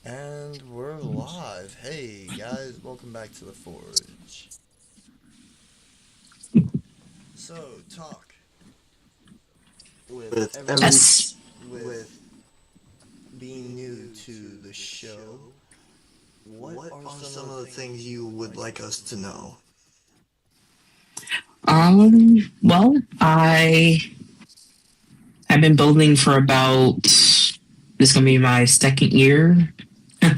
And we're live. Hey guys, welcome back to the Forge. So, talk with With every everyone Yes. with being new to the show. What what are are some some of of the the things things you you would would like like us us to to know? know? Well, I've been building for about this is gonna be my second year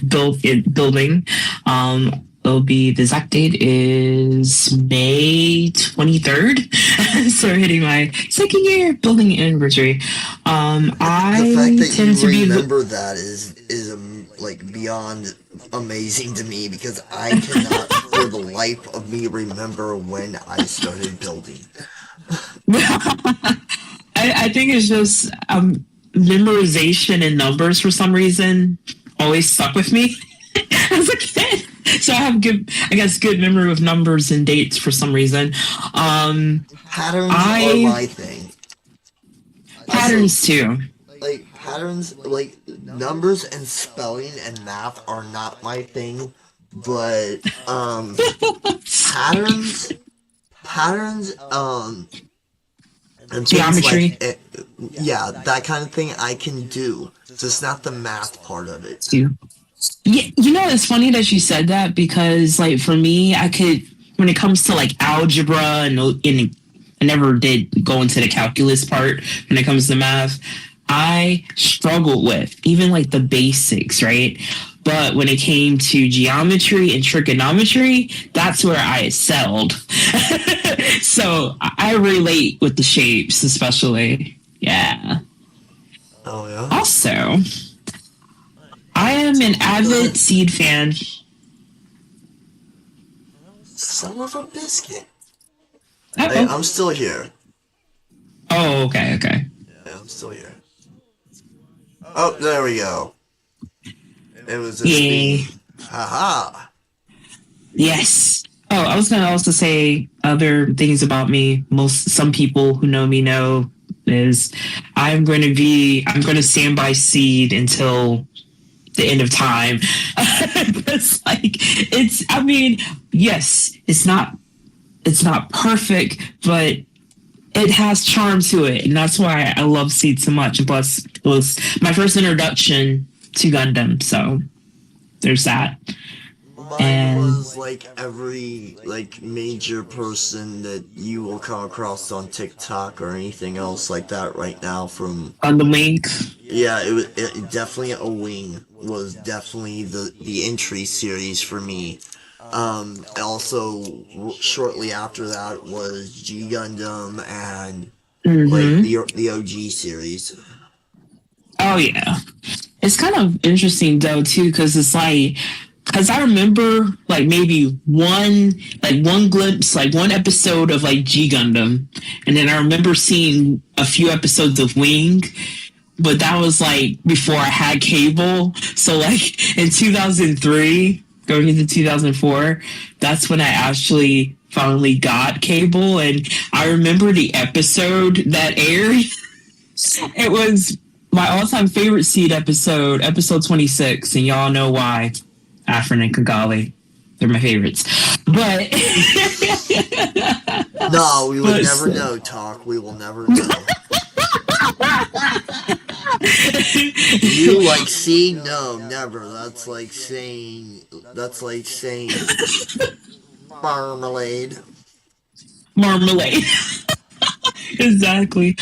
building. It'll be the exact date is May 23rd. So hitting my second year building anniversary. The fact I that tend you to be the remember that is like beyond amazing to me because I cannot for the life of me remember when I started building. I think it's just memorization and numbers for some reason always stuck with me as a kid. So I have good memory with numbers and dates for some reason. Um, Patterns are I my thing. So patterns too. like patterns like numbers and spelling and math are not my thing, but patterns patterns and things like Geometry yeah, that kind of thing I can do, just not the math part of it. too. Yeah, it's funny that you said that because like for me, I could when it comes to like algebra and I never did go into the calculus part when it comes to math. I struggled with even like the basics, right? But when it came to geometry and trigonometry, that's where I excelled. So I relate with the shapes, especially. Yeah. Oh yeah. Also, I Nice. am an Go avid ahead. Seed fan. Son of a biscuit. Uh Hey, oh. I'm still here. Oh, okay, okay. Yeah, I'm still here. Oh, there we go. It was just Yay. me. Haha. Yes. Oh, I was gonna also say other things about me. Some people who know me know is I'm gonna stand by Seed until the end of time. It's like I mean, yes, it's not perfect, but it has charm to it, and that's why I love Seed so much. And plus, it was my first introduction to Gundam, so there's that. Mine And was like every like major person that you will come across on TikTok or anything else like that right now from Gundam Wing. yeah, it definitely a wing was definitely the entry series for me. Also shortly after that was G Gundam and like Mm-hmm. the OG series. Oh yeah, it's kind of interesting though too, because it's like, because I remember like maybe one glimpse, like one episode of like G Gundam, and then I remember seeing a few episodes of Wing, but that was like before I had cable. So like in 2003, going into 2004, that's when I actually finally got cable, and I remember the episode that aired. It was my all-time favorite Seed episode, episode 26, and y'all know why. Afrin and Kigali, they're my favorites. But No, we would but never so, know, Talk. We will never know. You like see? No, never. That's like saying marmalade. marmalade. Exactly.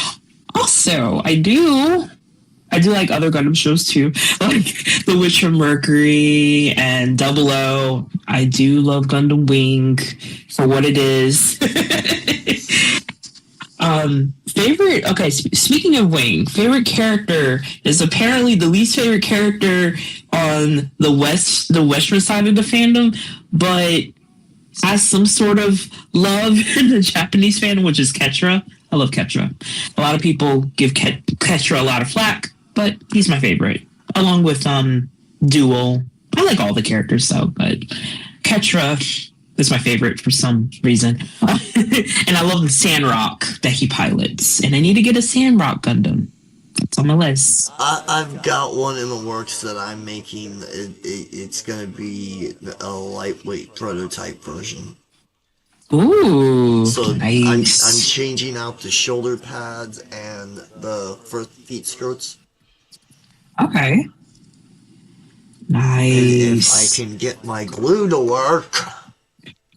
Also, I do like other Gundam shows too, like The Witch from Mercury and Double O. I do love Gundam Wing for what it is. Favorite. Okay, speaking of Wing, favorite character is apparently the least favorite character on the western side of the fandom, but has some sort of love in the Japanese fandom, which is Ketra. I love Ketra. A lot of people give Ketra a lot of flack, but he's my favorite, along with Duel. I like all the characters though, but Ketra is my favorite for some reason. And I love the Sandrock that he pilots, and I need to get a Sandrock Gundam. It's on my list. I've got one in the works that I'm making. It's gonna be a lightweight prototype version. Ooh, So I'm nice. changing out the shoulder pads and the first feet skirts. Okay, And if I nice. can get my glue to work,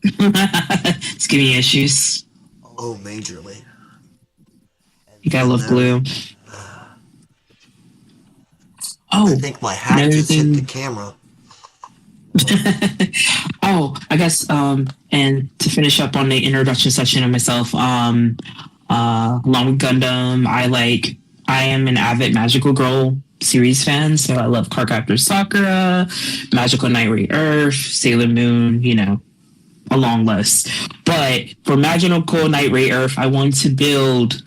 It's giving you issues. oh, majorly. You gotta And love then glue. I Oh, think my hat another just hit the thing. camera. Oh, I guess and to finish up on the introduction section of myself, along with Gundam, I am an avid Magical Girl series fan, so I love Cardcaptor Sakura, Magical Knight Ray Earth, Sailor Moon, a long list. But for Magical Knight Ray Earth, I want to build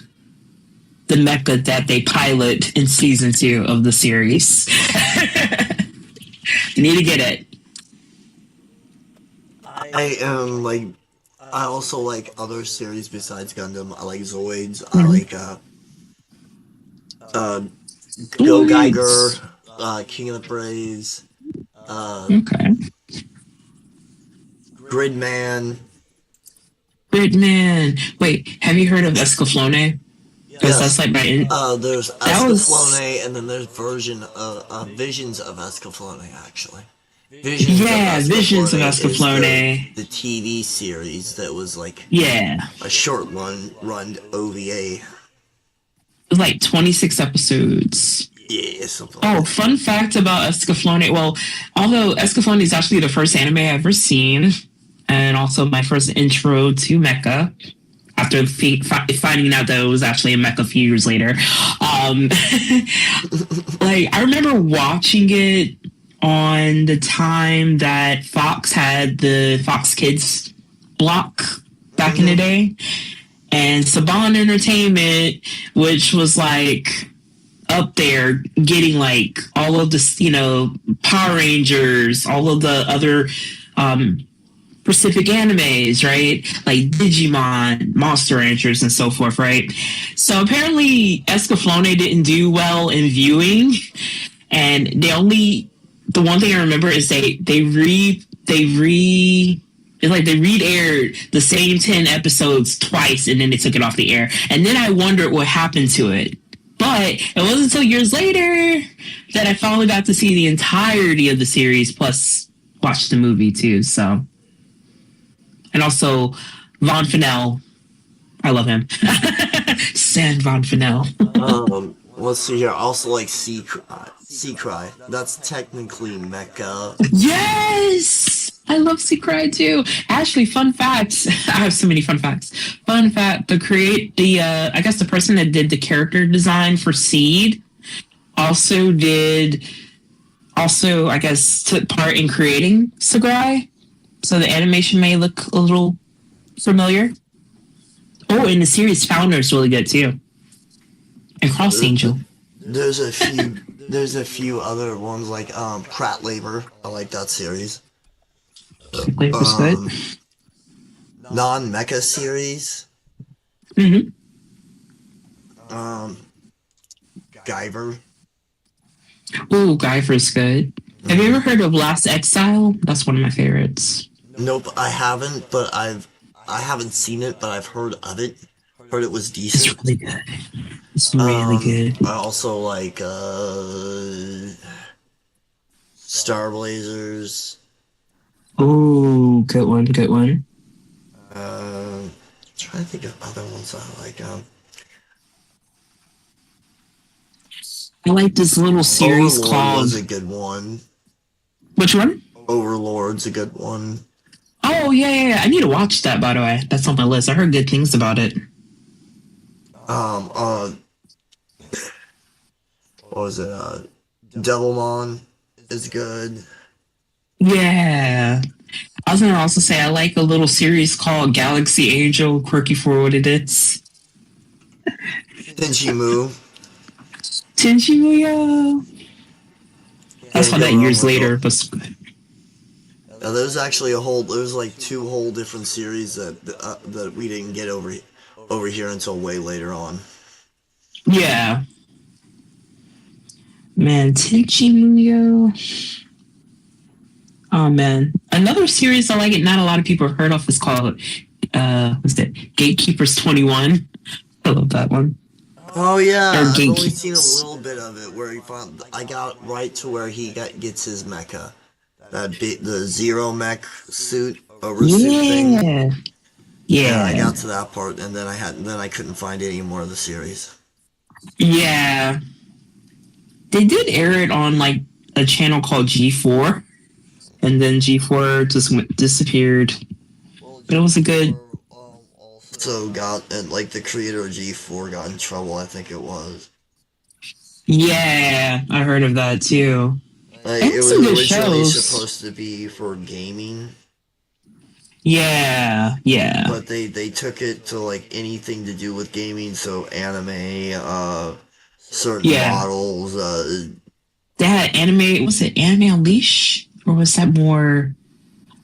the mecha that they pilot in season 2 of the series. Need to get it. I am like I also like other series besides Gundam. I like Zoids. I Mhm. like uh Go Geiger, Sweet. King of the Braves, uh Okay. Gridman. Birdman. Wait, have you heard of Escaflowne? Because that's Yes. like There's that was Escaflowne, and then there's Visions of Escaflowne, actually. Visions of yeah, Visions of Escaflowne is Escaflowne. the TV series that was like Yeah, a short run OVA. it was like 26 episodes. Yeah, something like Oh, that. fun fact about Escaflowne. Well, although Escaflowne is actually the first anime I've ever seen, and also my first intro to mecha. After finding out that it was actually a mecha a few years later, um, like I remember watching it on the time that Fox had the Fox Kids block back in the Hmm. day, and Saban Entertainment, which was like up there getting like all of the Power Rangers, all of the other um Pacific animes, right? Like Digimon, Monster Ranchers, and so forth, right? So apparently Escaflowne didn't do well in viewing, and the one thing I remember is it's like they re-aired the same 10 episodes twice and then they took it off the air. And then I wondered what happened to it. But it wasn't until years later that I finally got to see the entirety of the series, plus watch the movie too. So, and also Von Fennell, I love him. Sand Von Fennell. Let's see here. I also like Sea Cry. Sea Cry. That's technically mecha. Yes! I love Sea Cry too. Actually, fun fact. I have so many fun facts. Fun fact, I guess the person that did the character design for Seed also I guess, took part in creating Sakurai. So the animation may look a little familiar. Oh, and the series founder is really good too. And Cross Angel. There's a few. There's a few other ones like Pratt Labor. I like that series. Flavor's good. Non-mecha series. Mm-hmm. Guyver. Ooh, Guyver's good. Have you ever heard of Last Exile? That's one of my favorites. Nope, I haven't. But I haven't seen it, but I've heard of it. Heard it was It's decent. really good. It's really good. I also like Star Blazers. Ooh, good one, good one. Trying to think of other ones I like. I like this little series Overlord called was a good one. which one? Overlord's a good one. Oh yeah. I need to watch that, by the way. That's on my list. I heard good things about it. What was it? Devilmon is good. Yeah. I was gonna also say I like a little series called Galaxy Angel, quirky for what it is. Tenchimu. Tenchimuyo. That's Can't why go that wrong years with later, it. but There's actually there's like two whole different series that we didn't get over here until way later on. yeah. Man, Tenchi Muyo. Oh man, another series I like it. Not a lot of people have heard of. Is called what's that? Gatekeepers 21. I love that one. Oh Or yeah, I've only seen a Gatekeepers. little bit of it where he found. I got right to where gets his mecha, the zero mech suit oversuit thing. Yeah, Yeah, I yeah, got to that part, and then I couldn't find any more of the series. yeah. They did air it on like a channel called G4, and then G4 just disappeared. Well, But it was a good. G4 So also. got and like the creator of G4 got in trouble. I think it was. Yeah, I heard of that too. Like, And it some was good originally shows. supposed to be for gaming, Yeah, yeah. but they took it to like anything to do with gaming. So anime, certain Yeah. models, That anime, was it Anime Unleash? Or was that more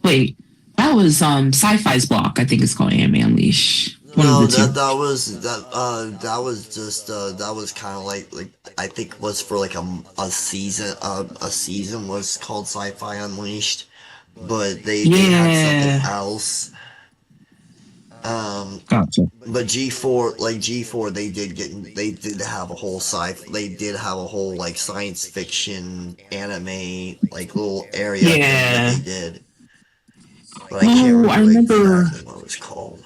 wait, that was Sci-Fi's block, I think it's called Anime Unleash. One of No, the two. that was just that was kind of like I think was for like a season was called Sci-Fi Unleashed, but they had something Yeah. else. Um, Gotcha. but G4 they did have a whole they did have a whole like science fiction anime like little area thing that Yeah. they did, but I can't Oh, I remember remember exactly what it was called.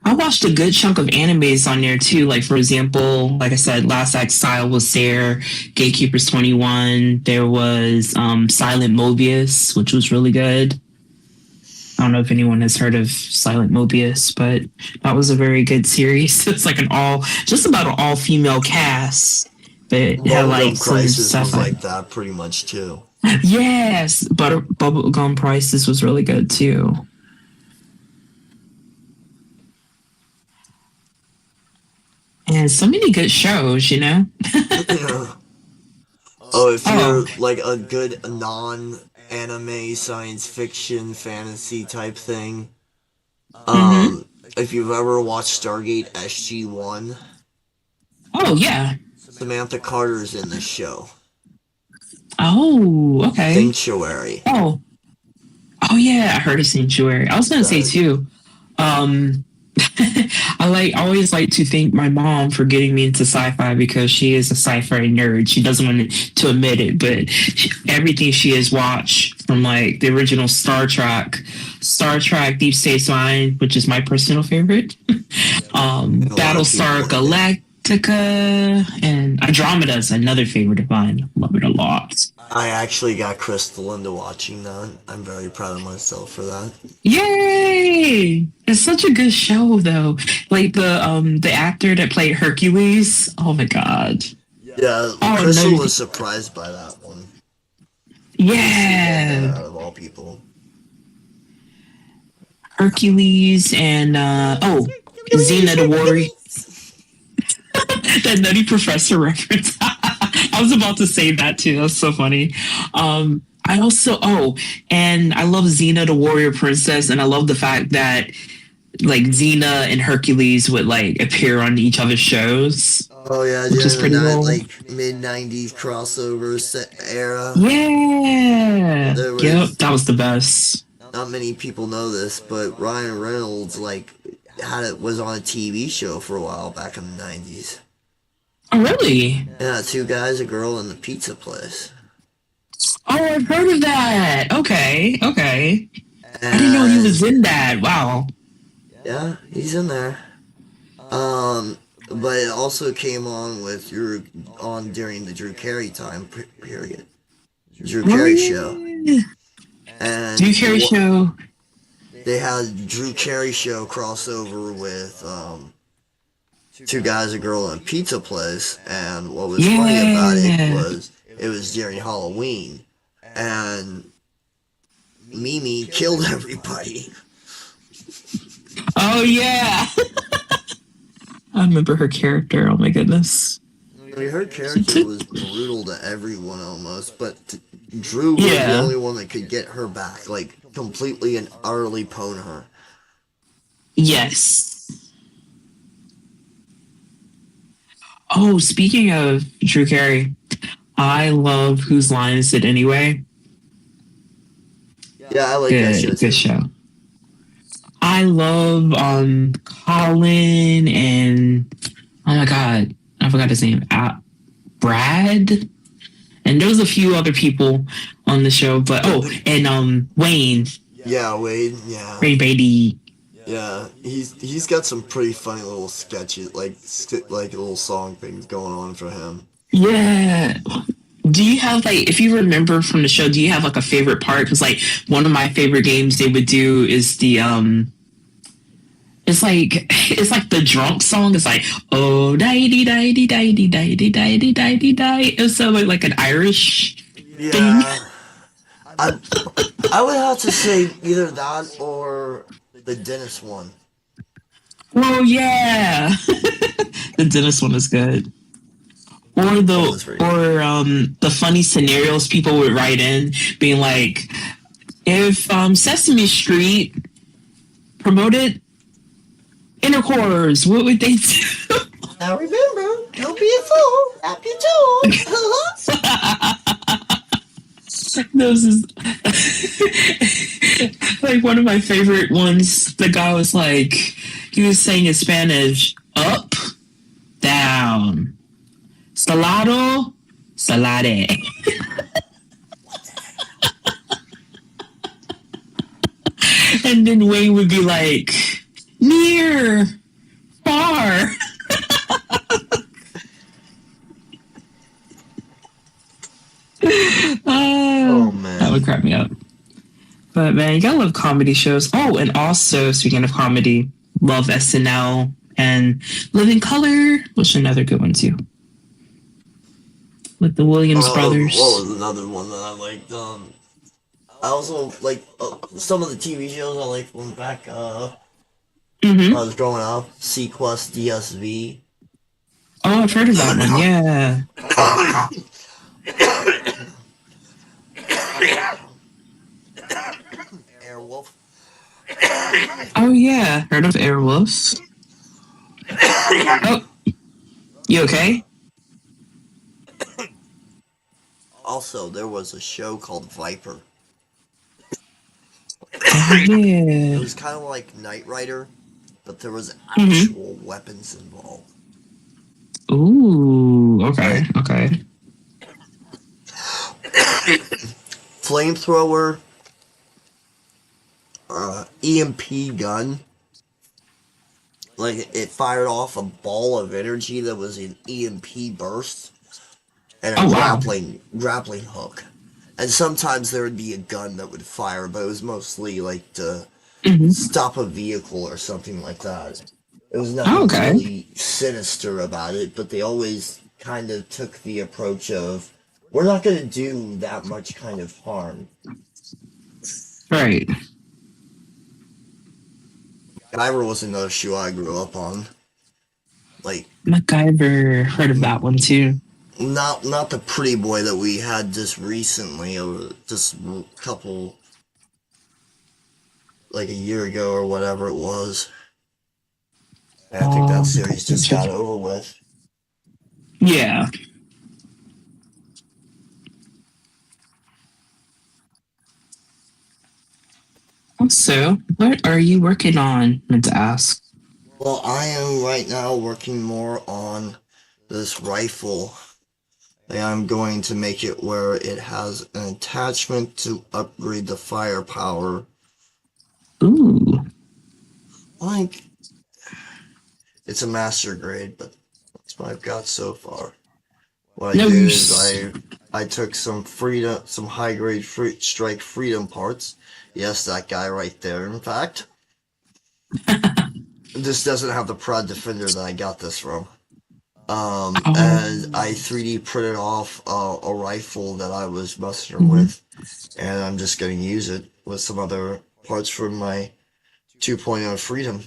I watched a good chunk of animes on there too. Like for example, like I said, Last Exile was there, Gatekeepers 21. There was Silent Mobius, which was really good. I don't know if anyone has heard of Silent Mobius, but that was a very good series. It's like just about an all female cast, but it had like Bubblegum some Crisis stuff was like like that pretty much too. yes, Bubblegum Prices was really good too. And so many good shows, you know. Yeah. Oh, if Oh, you're like a good non-anime science fiction fantasy type thing, mm-hmm. if you've ever watched Stargate SG-1, Oh yeah. Samantha Carter's in the show. Oh, okay. Sanctuary. Oh, oh yeah. I heard of Sanctuary. I was gonna say That, too. Um, I always like to thank my mom for getting me into sci-fi because she is a sci-fi nerd. She doesn't want to admit it, but everything she has watched from like the original Star Trek, Deep Space Nine, which is my personal favorite, a lot of Battlestar people like it. Galactica, and Andromeda is another favorite of mine. Love it a lot. I actually got Crystal into watching that. I'm very proud of myself for that. Yay! It's such a good show though. Like the actor that played Hercules. Oh my god. Yeah, Oh Crystal no. was surprised by that one. She got that Yeah. out of all people. Hercules and Xena the Warrior. That Nutty Professor reference. I was about to say that too. That's so funny. I also and I love Xena the Warrior Princess, and I love the fact that like Xena and Hercules would like appear on each other's shows, Oh yeah, which is during the pretty cool. like mid '90s crossover era, Yeah. there Yep, was that was the best. not many people know this, but Ryan Reynolds like was on a TV show for a while back in the '90s. Oh really? Yeah, two guys, a girl, and the pizza place. Oh, I've heard of that. Okay, okay. I didn't know he was And in that. Wow. yeah, he's in there. But it also came on during the Drew Carey period. Drew Oh Carey show. yeah. Do you And carry show? they had Drew Carey show crossover with two guys, a girl, and a pizza place. And what was funny about Yeah. it was during Halloween, and Mimi killed everybody. Oh yeah. I remember her character. Oh my goodness. I mean, her She character took. was brutal to everyone almost, but Drew was the Yeah. only one that could get her back, like completely and utterly pwn her. Yes. Oh, speaking of Drew Carey, I love Whose Line Is It Anyway? Yeah, I like that show Good, good too. show. I love Colin and oh my god, I forgot his name. Brad, and there was a few other people on the show, but and Wayne, Yeah, Wade. Yeah, Ray Beatty. yeah. He's got some pretty funny little sketches, like little song things going on for him. Yeah. Do you have like, if you remember from the show, do you have like a favorite part? Because like one of my favorite games they would do is the it's like the drunk song. It's like oh die die die die die die die die die die. It's so like an Irish thing. Yeah, I I would have to say either that or the Dennis one. Oh yeah, the Dennis one is good. Or That was pretty good. the funny scenarios people would write in, being like, if Sesame Street promoted intercourse, what would they do? Now remember, don't be a fool. Tap your toe. Those is like one of my favorite ones. The guy was like, he was saying in Spanish, up, down, salado, salade. And then Wayne would be like, near, far. Oh That man. would crack me up. But man, you gotta love comedy shows. Oh, and also speaking of comedy, love SNL and Living Color, which is another good one too, with the Williams What brothers. was another one that I liked? I also like some of the TV shows I liked from back when I Mm-hmm. was growing up. Sequest, DSV. Oh, I've heard of that one. Yeah. Airwolf. Oh yeah, heard of Airwolf. Oh, you okay? Also, there was a show called Viper. Oh It yeah. was kind of like Knight Rider, but there was Mm-hmm. actual weapons involved. Ooh. Okay. Like Okay. flamethrower, EMP gun. Like it fired off a ball of energy that was an EMP burst and a Oh wow. grappling hook. And sometimes there would be a gun that would fire, but it was mostly like to Mm-hmm. stop a vehicle or something like that. There was Oh, nothing okay. really sinister about it, but they always kind of took the approach of we're not going to do that much kind of harm. Right. Guyver was another show I grew up on. Like MacGyver. Heard of that one too. not the pretty boy that we had just recently, or just a couple like a year ago or whatever it was. And I think that series just got over with. Yeah. Also, what are you working on? Meant to ask. Well, I am right now working more on this rifle. I'm going to make it where it has an attachment to upgrade the firepower. Ooh. Like, it's a master grade, but that's what I've got so far. What I No did use. is I took some high grade strike freedom parts. Yes, that guy right there. In fact, this doesn't have the prod defender that I got this from. Oh. And I 3D printed off a rifle that I was messing Mhm. with, and I'm just going to use it with some other parts from my 2.0 Freedom.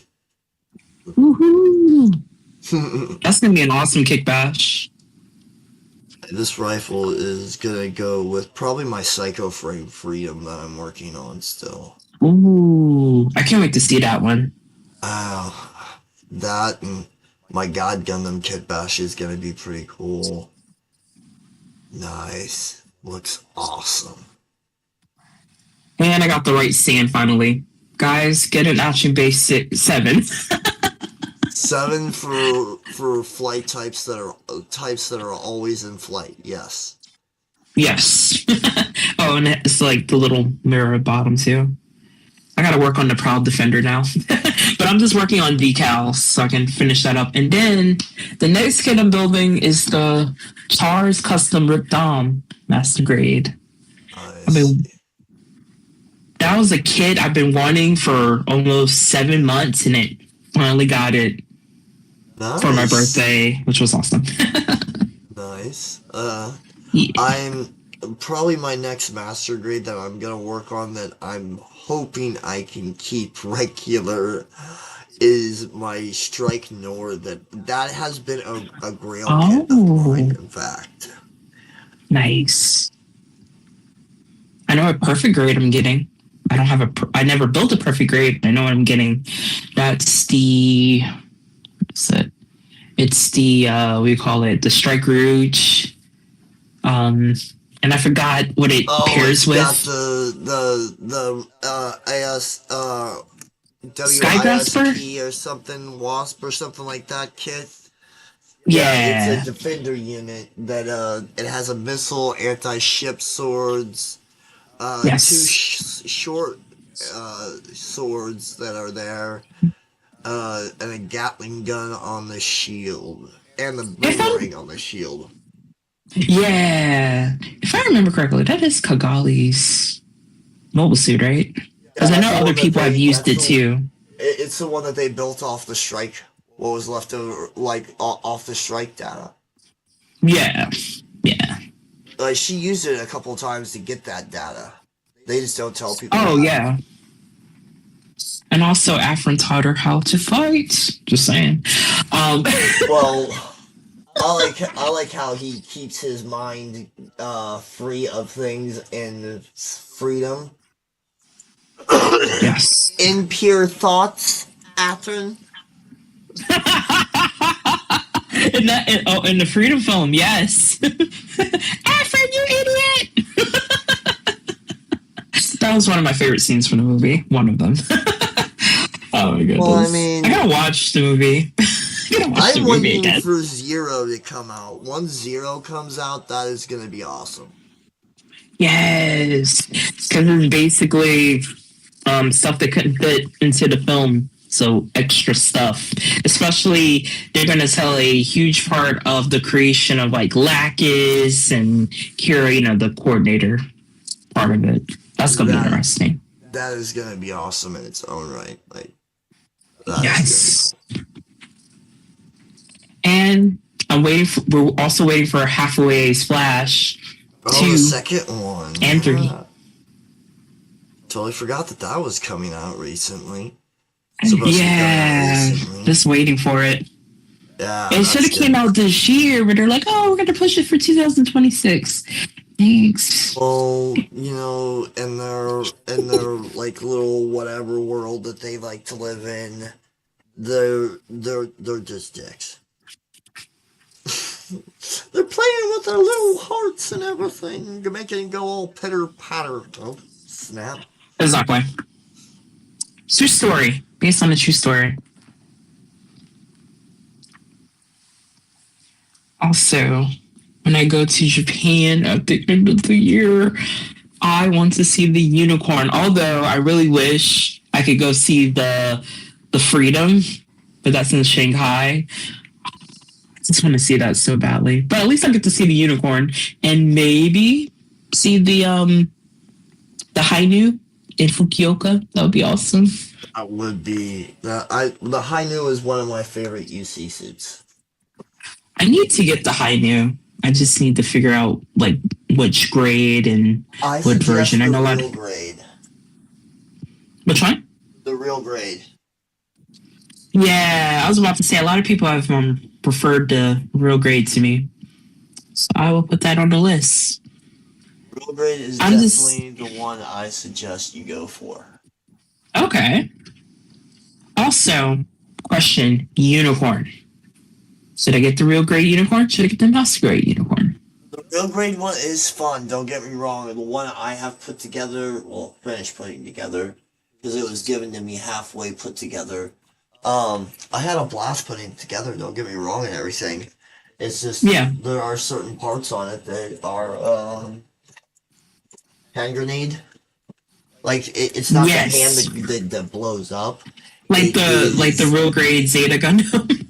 Woohoo! That's gonna be an awesome kick bash. This rifle is going to go with probably my Psycho Frame Freedom that I'm working on still. Ooh. I can't wait to see that one. That and my God Gundam Kit Bash is going to be pretty cool. Nice. Looks awesome. And I got the right stand finally. Guys, get an action base 7. 7 for flight types that are always in flight. Yes. Yes. Oh, and it's like the little mirror at bottom too. I gotta work on the Proud Defender now. But I'm just working on decals so I can finish that up. And then the next kit I'm building is the Char's Custom Rip Dom Master Grade. That was a kit I've been wanting for almost 7 months, and it finally got it for my birthday, which was awesome. Nice. Yeah. I'm probably my next master grade that I'm gonna work on that I'm hoping I can keep regular is my Strike Nord. That has been a grail kit of mine, in fact. Nice. I know what perfect grade I'm getting. I don't have I never built a perfect grade, but I know what I'm getting. That's the, what's it? It's the, we call it the Strike Rouge. And I forgot what it pairs with. Got the AS Skygrasper WISP or something, Wasp or something like that kit. Yeah, it's a defender unit that it has a missile, anti-ship swords, yes. 2 short swords that are there, and a Gatling gun on the shield, and the boomerang on the shield. Yeah, if I remember correctly, that is Kagali's mobile suit, right? Because I know other people have used it too. It's the one that they built off the strike. What was left over, like off the strike data. Yeah. Like she used it a couple of times to get that data. They just don't tell people. Oh yeah. And also, Afrin taught her how to fight. Just saying. Well, I like how he keeps his mind free of things and freedom. Yes. In pure thoughts, Afrin. In the Freedom film, yes. Afrin, you idiot! That was one of my favorite scenes from the movie. One of them. Oh my goodness. Well, I mean, I gotta watch the movie. I'm waiting for Zero to come out. Once Zero comes out, that is going to be awesome. Yes, because it's basically stuff that couldn't fit into the film. So extra stuff. Especially, they're going to tell a huge part of the creation of like Lacus and Kira, the coordinator part of it. That's going to be interesting. That is going to be awesome in its own right. Yes. And we're also waiting for Hathaway's Flash 2. The second one. And 3. Totally forgot that was coming out recently. Just waiting for it. Yeah, it should have came out this year, but they're like, "Oh, we're gonna push it for 2026." Thanks. Well, in their like little whatever world that they like to live in, they're just dicks. They're playing with their little hearts and everything, making it go all pitter patter. Oh, snap! Exactly. True story. Based on a true story. Also, when I go to Japan at the end of the year, I want to see the unicorn. Although I really wish I could go see the Freedom, but that's in Shanghai. I just want to see that so badly. But at least I get to see the unicorn and maybe see the Hainu in Fukuoka. That would be awesome. That would be the Hainu is one of my favorite UC suits. I need to get the Hainu. I just need to figure out like which grade and what version. I know a lot of grade. Which one? The real grade. Yeah, I was about to say a lot of people have preferred the real grade to me, so I will put that on the list. Real grade is definitely the one I suggest you go for. Okay. Also, question: unicorn. Should I get the real grade unicorn? Should I get the master grade unicorn? The Real grade one is fun. Don't get me wrong. The one I have put together, well, finished putting together, because it was given to me halfway put together. I had a blast putting it together. Don't get me wrong and everything. It's just Yeah. there are certain parts on it that are hand grenade. Like it's not the hand Yes. that blows up. Like It the is. real grade Zeta Gundam.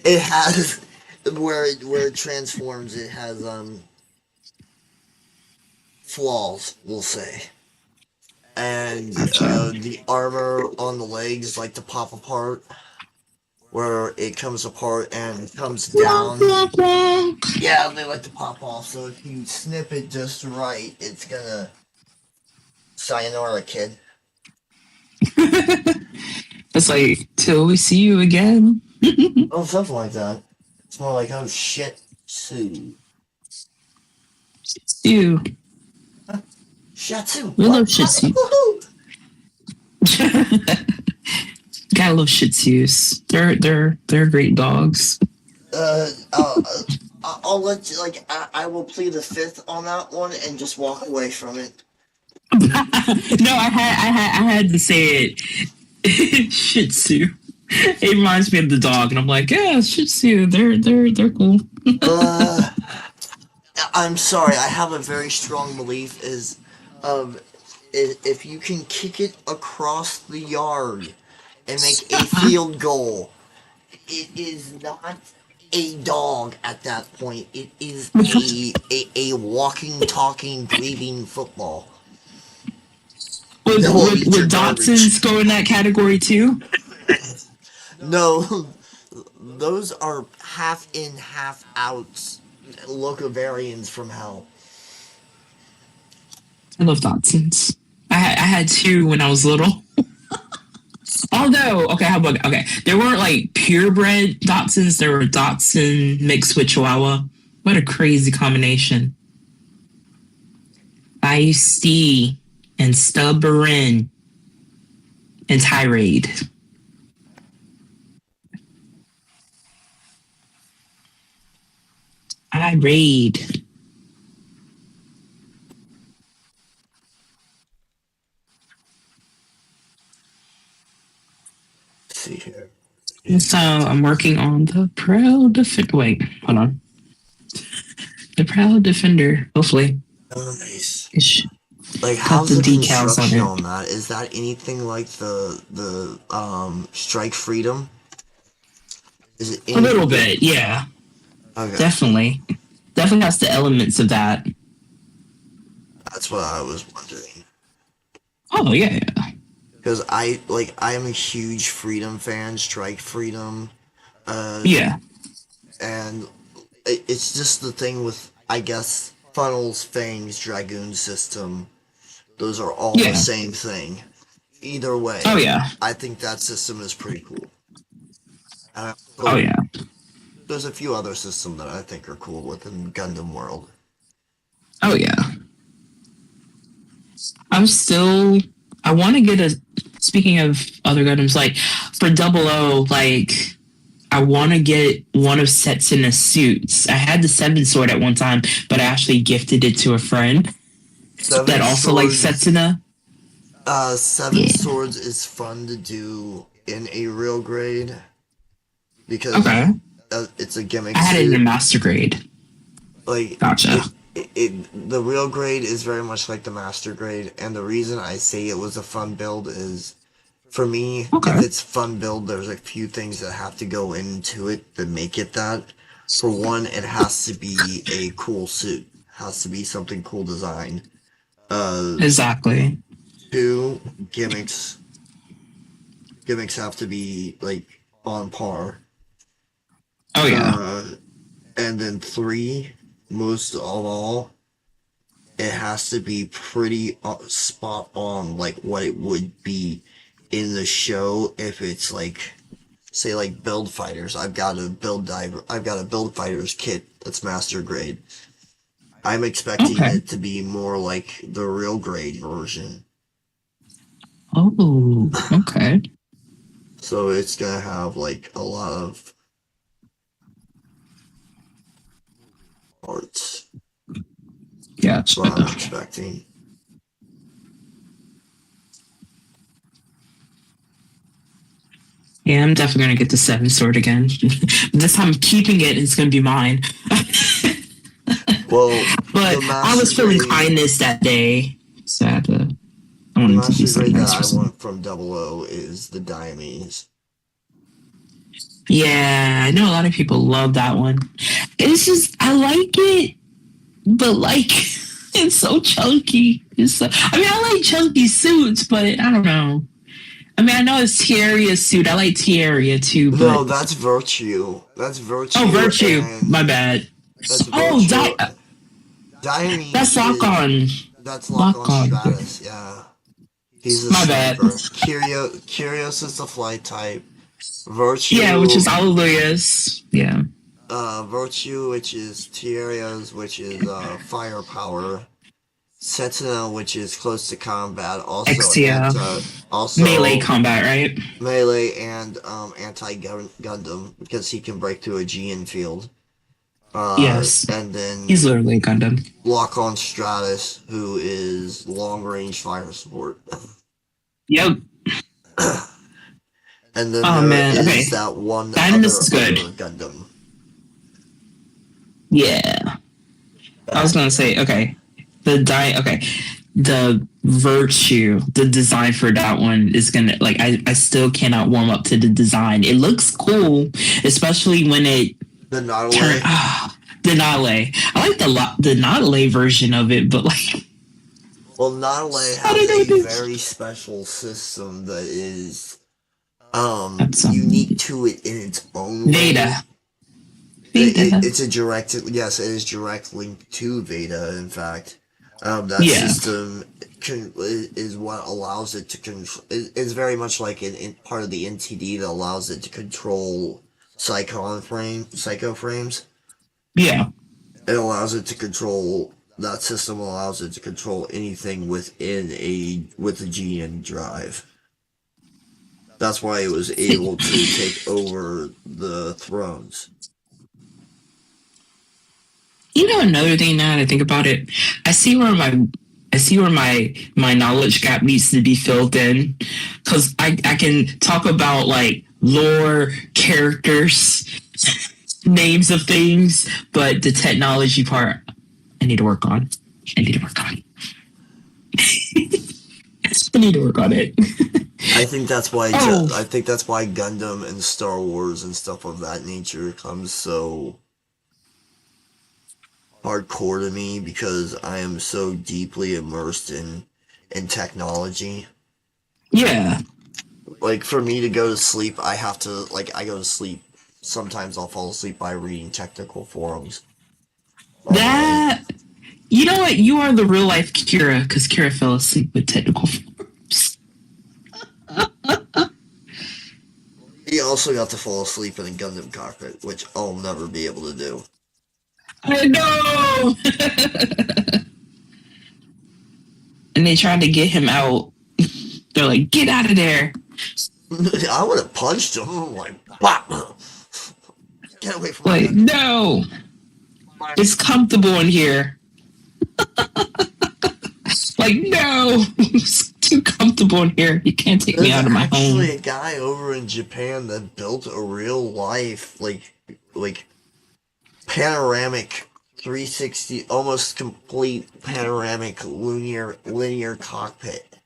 It has where it transforms. It has flaws. We'll say. And Gotcha. the armor on the legs like to pop apart, where it comes apart and comes down. Yeah, they like to pop off. So if you snip it just right, it's gonna sayonara, kid. It's like, till we see you again. Oh, something like that. It's more like, oh shit, Sue. You. Shatsu. We What? love Shih Tzu. Woohoo! Gotta love Shih Tzus. They're great dogs. Uh, uh, I'll let you, like, I will plead the fifth on that one and just walk away from it. No, I had to say it. Shih Tzu. It reminds me of the dog, and I'm like, yeah, Shih Tzu. They're cool. Uh, I'm sorry. I have a very strong belief is, um, if you can kick it across the yard and make a field goal, it is not a dog at that point. It is a walking, talking, breathing football. No, eat your Would garbage. Dotsons go in that category too? No, those are half in, half out Locovarians from hell. I love Dotsons. I had two when I was little. Although, okay, how about okay? There weren't like purebred Dachshunds. There were Dachshund mixed with Chihuahua. What a crazy combination! Feisty and stubborn and tirade. Tirade. Let's see here. So I'm working on the Proud Defender. Wait, hold on. The Proud Defender. Hopefully, Nice. it's Like, got the how's the decals on construction it. on that? Is that anything like the Strike Freedom? Is it A little anything? bit, yeah, Okay, definitely. Definitely has the elements of that. that's what I was wondering. Oh yeah, yeah. Because I am a huge Freedom fan, Strike Freedom, uh, Yeah. and it's just the thing with, I guess, Funnels, Fangs, Dragoon system. Those are all the Yeah. same thing. Either way, Oh yeah. I think that system is pretty cool. Oh yeah. There's a few other systems that I think are cool within Gundam world. Oh yeah. I'm still. I want to get a. Speaking of other Gundams, like for Double O, like I want to get one of Setsuna's suits. I had the Seven Sword at one time, but I actually gifted it to a friend that also likes Setsuna. Seven Yeah. Swords is fun to do in a real grade because Okay. it's a gimmick I had it in a suit. master grade. Like Gotcha. the real grade is very much like the master grade, and the reason I say it was a fun build is, for me, Okay. if it's fun build, there's a few things that have to go into it that make it that. For one, it has to be a cool suit, has to be something cool design. Exactly. Two, gimmicks have to be like on par. Oh yeah. And then three, most of all, it has to be pretty spot on, like what it would be in the show. If it's like, say, like build fighters, I've got a build fighters kit that's master grade. I'm expecting Okay. it to be more like the real grade version. Oh. Okay. So it's gonna have like a lot of parts. Yeah. That's what I'm expecting. Yeah, I'm definitely gonna get the 7 sword again. This time I'm keeping it and it's gonna be mine. Well, But I was feeling kindness that day. So I wanted to do master something grade nice that for I someone. want from Double O is the Diamese. Yeah, I know a lot of people love that one. It's just I like it, but like it's so chunky. I like chunky suits, but I don't know. I mean, I know it's Tiaria's suit. I like Tiaria too, but No, that's Virtue. That's Virtue. Virtue. My And bad. that's Oh, Virtue. Diamese that's Lock On. that's Lock Lock on On. Stratus. Yeah, he's a My bad. sniper. Curios is the flight type. Virtue. Yeah, which is Alleluia's. Yeah. Virtue, which is Tiaria's, which is firepower. Sentinel, which is close to combat, also Melee combat, right? melee and anti-Gundam because he can break through a Gean field. Yes. And then He's literally a Gundam. Lock on Stratus, who is long range fire support. Yep. And then that one Dynamis other is good. Gundam. Yeah. I was gonna say, okay. The Virtue, the design for that one is gonna I still cannot warm up to the design. It looks cool, especially when it the Nautilus. The Nautilus. I like the Nautilus version of it, but well, Nautilus has a very special system that is unique to it in its own Veda. way. It's a direct, yes, it is direct link to Veda, in fact. That system is what allows it to control. It's very much like in part of the NTD that allows it to control psycho frames. Yeah. It allows it to control. That system allows it to control anything with a GN drive. That's why it was able to take over the thrones. You know, another thing now that I think about it, I see where my knowledge gap needs to be filled in, because I can talk about like lore, characters, names of things, but the technology part I need to work on. I need to work on it. I think that's why Gundam and Star Wars and stuff of that nature comes so hardcore to me, because I am so deeply immersed in technology. Yeah. Like, for me to go to sleep, I go to sleep. Sometimes I'll fall asleep by reading technical forums. You know what? You are the real life Kira, because Kira fell asleep with technical forums. He also got to fall asleep in a Gundam cockpit, which I'll never be able to do. I know! And they tried to get him out. They're like, get out of there. I would have punched him. I'm like, pop! Get away from me. Like, no! It's comfortable in here. Like, no! It's too comfortable in here. You can't take me out of my home. There's actually a guy over in Japan that built a real life, like panoramic 360, almost complete panoramic linear cockpit.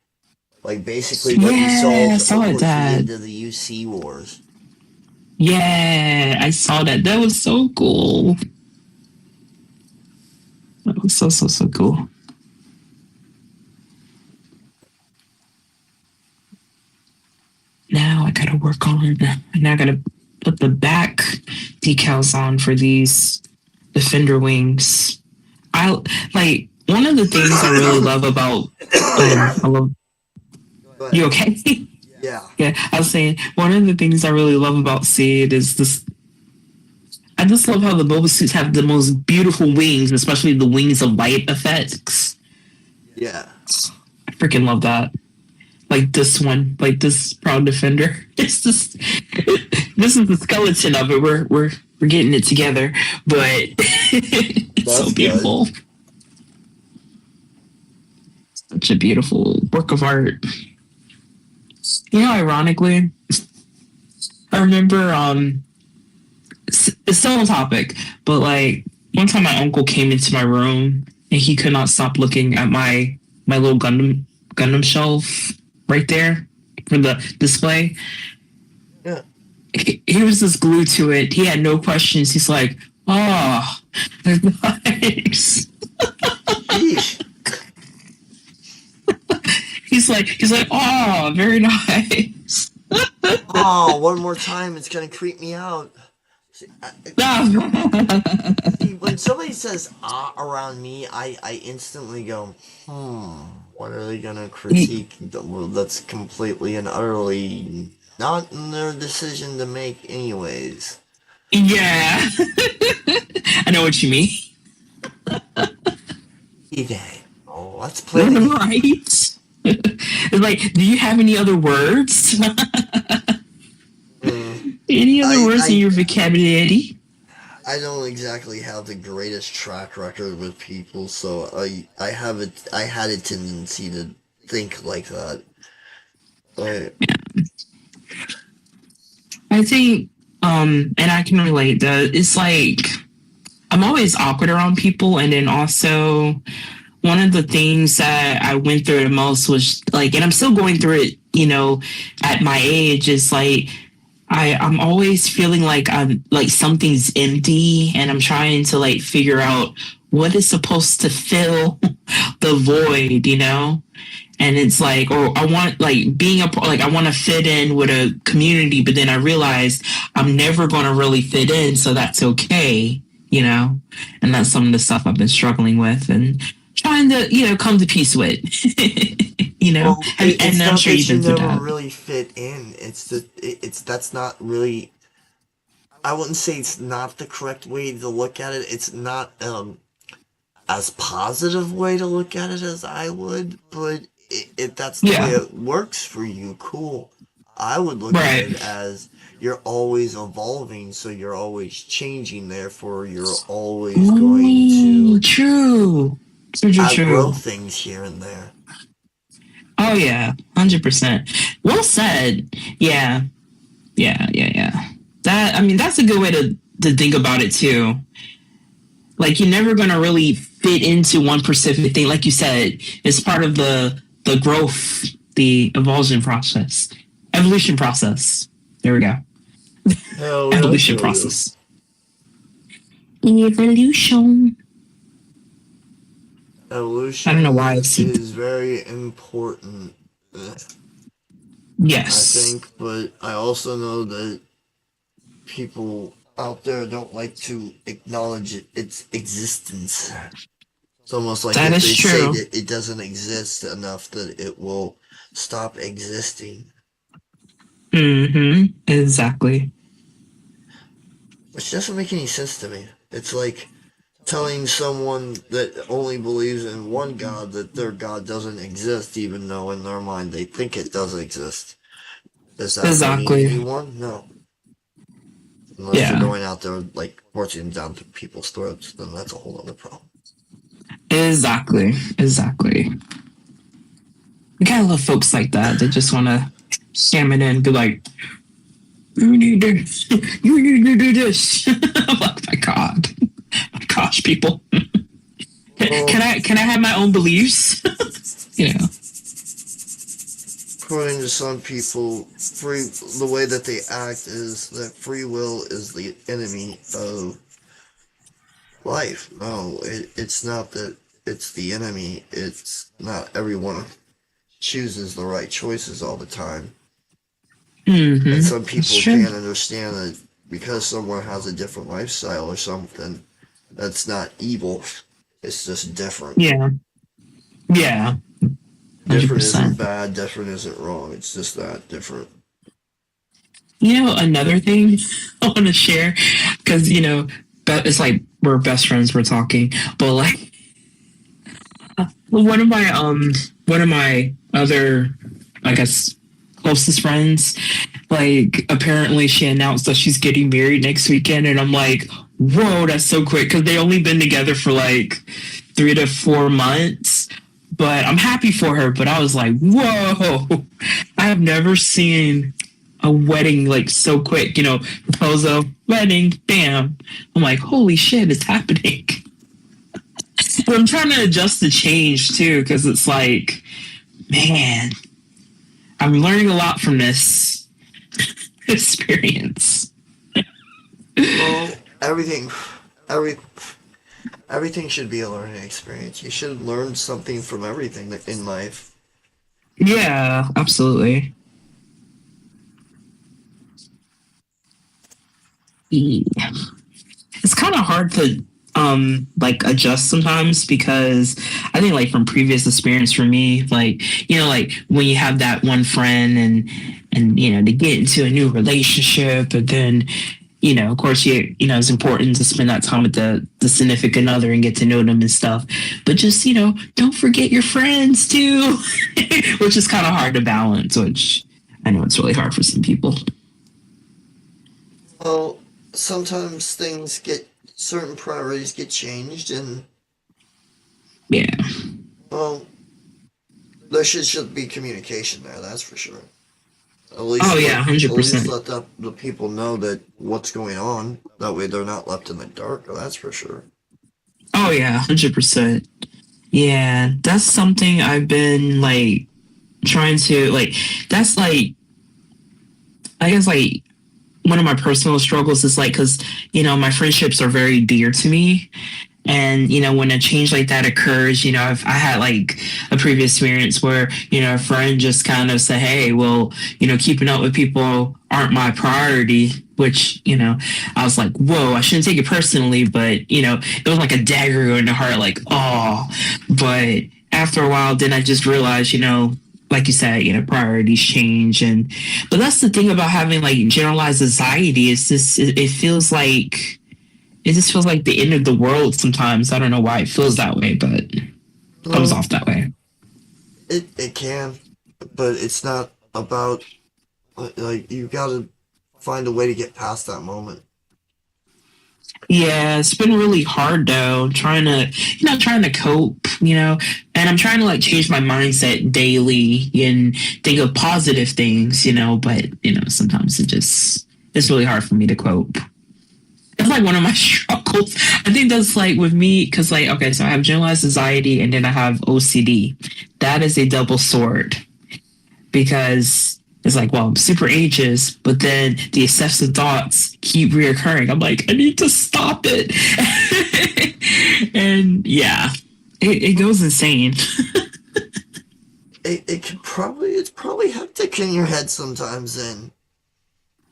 Like, basically what you saw towards the end of the UC wars. Yeah, I saw that. That was so cool. That was so cool. Now I gotta work on now I gotta put the back decals on for these Defender wings. I one of the things I really love about you okay? Yeah. Yeah, I was saying one of the things I really love about Sid is this. I just love how the mobile suits have the most beautiful wings, especially the wings of light effects. Yeah. I freaking love that. Like this one, like this Proud Defender. It's just this is the skeleton of it. We're getting it together, but it's so beautiful. Good. Such a beautiful work of art. Ironically, I remember it's still on topic, but like one time my uncle came into my room and he could not stop looking at my little Gundam shelf right there for the display. Yeah. He was just glued to it. He had no questions. He's like, oh, nice. He's like, oh, very nice. Oh, one more time, it's gonna creep me out. See, when somebody says around me, I instantly go, what are they gonna critique? Well, that's completely and utterly not their decision to make, anyways. Yeah. I know what you mean. Oh, let's play the game. Right? It's like, do you have any other words? Any other words in your vocabulary? I don't exactly have the greatest track record with people, so I had a tendency to think like that. I think, and I can relate that it's like I'm always awkward around people, and then also one of the things that I went through the most was like, and I'm still going through it, at my age, is like I'm always feeling like I'm like something's empty, and I'm trying to like figure out what is supposed to fill the void, And it's like, or I want like being I want to fit in with a community, but then I realized I'm never going to really fit in, so that's okay, And that's some of the stuff I've been struggling with and trying to, come to peace with, Well, and I'm sure you've been through that. Really fit in. That's not really. I wouldn't say it's not the correct way to look at it. It's not as positive way to look at it as I would, but if that's the way it works for you, cool. I would look at it as you're always evolving, so you're always changing. Therefore, you're always going to outgrow things here and there. Oh yeah, 100%. Well said. Yeah. That's a good way to think about it too. Like you're never gonna really fit into one specific thing. Like you said, it's part of the growth, the evolution process. There we go. Evolution process. Evolution. Evolution. I don't know why is very important. Yes. I think, but I also know that people out there don't like to acknowledge its existence. It's almost like if they say that it doesn't exist enough, that it will stop existing. Exactly. Which doesn't make any sense to me. It's like telling someone that only believes in one God that their God doesn't exist, even though in their mind they think it does exist. Does that mean anyone? No. Unless you're going out there like forcing them down to people's throats, then that's a whole other problem. Exactly. We gotta love folks like that. They just want to slam it in and be like, you need this. You need to do this. I'm like, my God. My gosh, people. Can I have my own beliefs? According to some people, the way that they act is that free will is the enemy of life. No, it's not that it's the enemy. It's not everyone chooses the right choices all the time. And some people can't understand that because someone has a different lifestyle or something, that's not evil. It's just different. Yeah. 100%. Different isn't bad, different isn't wrong. It's just that different. Another thing I want to share, because, it's like we're best friends, we're talking, but like one of my other, I guess, closest friends, like apparently she announced that she's getting married next weekend, and I'm like, whoa, that's so quick, because they only been together for like 3 to 4 months. But I'm happy for her. But I was like, whoa, I have never seen a wedding like so quick. You know, proposal, wedding, bam. I'm like, holy shit, it's happening. But I'm trying to adjust the change too, because it's like, man, I'm learning a lot from this experience. Well, everything should be a learning experience. You should learn something from everything in life. Yeah, absolutely. Yeah. It's kind of hard to like adjust sometimes because I think like from previous experience for me, like, you know, like when you have that one friend and you know, they get into a new relationship, and then, you know, of course, you know, it's important to spend that time with the significant other and get to know them and stuff. But just, you know, don't forget your friends too, which is kind of hard to balance, which I know it's really hard for some people. Well, sometimes certain priorities get changed, and Yeah. well, there should be communication there. That's for sure. Oh yeah, At least 100%. let the people know that what's going on. That way, they're not left in the dark. That's for sure. Oh yeah, 100%. Yeah, that's something I've been like trying to like. That's like, I guess like one of my personal struggles is like, because you know my friendships are very dear to me, and you know when a change like that occurs, you know I had like a previous experience where you know a friend just kind of said, hey, well, you know, keeping up with people aren't my priority, which, you know, I was like, whoa, I shouldn't take it personally, but you know it was like a dagger in the heart, like, oh. But after a while, then I just realized, you know, like you said, you know, priorities change. And but that's the thing about having like generalized anxiety, is this, it feels like, it just feels like the end of the world sometimes. I don't know why it feels that way, but it comes Well, off that way. it can, but it's not about like you gotta find a way to get past that moment. Yeah, it's been really hard though, trying to, you know, trying to cope, you know, and I'm trying to like change my mindset daily and think of positive things, you know, but, you know, sometimes it's really hard for me to cope. It's like one of my struggles. I think that's like with me, because like, okay, so I have generalized anxiety and then I have OCD. That is a double sword, because it's like, well, I'm super anxious, but then the obsessive thoughts keep reoccurring. I'm like, I need to stop it. And yeah, it goes insane. It's probably hectic in your head sometimes. Then